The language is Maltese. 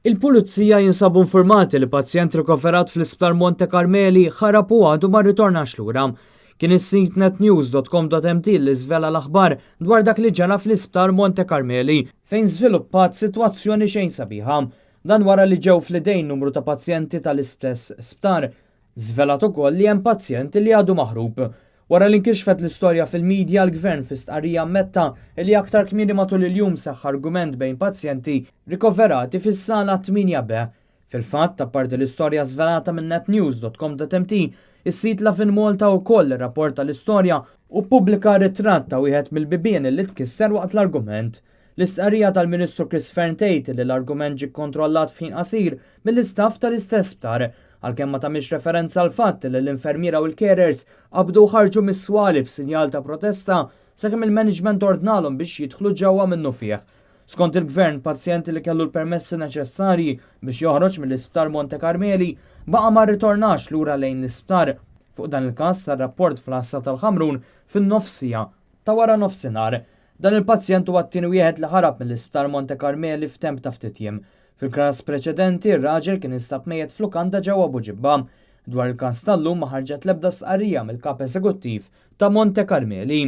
Il-pulizija jinsabu informati li pazjent rikoverat fl-isptar Monte Carmeli ħarab u għadu ma rritornax lura. Kien is-sit netnews.com.mt li żvela l-aħbar dwar dak li ġara fl-isptar Monte Carmeli fejn żviluppat sitwazzjoni xejn sabiħa. Dan wara li ġew fl-idejn numru ta' pazjenti tal-istess sptar. Żvelat ukoll li hemm pazjenti li għadu maħrub. Wara li nkixfet l-istorja fil-medja l-gvern fi stqarrija ammetta li aktar kmieni matul il-jum seħħ argument bejn pazjenti rikoverati fis-sala 8B. Fil-fatt, apparti l-istorja żvelata minn netnews.com.mt, is-sit la fin Malta wkoll irrapporta l-istorja u ppubblika ritratt ta' wieħed mill-bibien li tkisser waqt l-argument. L-istqarrija tal-Ministru Chris Fearn tgħid li l-argument ġie kontrollat f'ħin qasir mill-istaff tal-istess sptar, għalkemm ma tagħmilx referenza għal fatt li l-infermiera u l-carers qabdu ħarġu mis-swali b'sinjal ta' protesta sakemm il-management ordnalhom biex jidħlu ġewwa minnu fih. Skont il-gvern, pazjenti li kellu l-permessi neċessarji biex joħroġ mill-isptar Monte Carmeli baqa' ma rritornax lura lejn l-isptar. Fuq dan il-każ sar-rapport fl-Assa tal-Ħamrun fin-nofsija ta' wara nofsinhar. Dan il-pazjent huwa t-tieni wieħed li ħarab mill-isptar Monte Carmeli f'temp ta' ftit jiem. Fil-każ preċedenti, ir-raġel kien instab mejjed f'lukanda ġewwa Buġibba. Dwar il-każ tal-lum ma ħarġet l-ebda stqarrija mill-kap eżekuttiv ta' Monte Carmeli.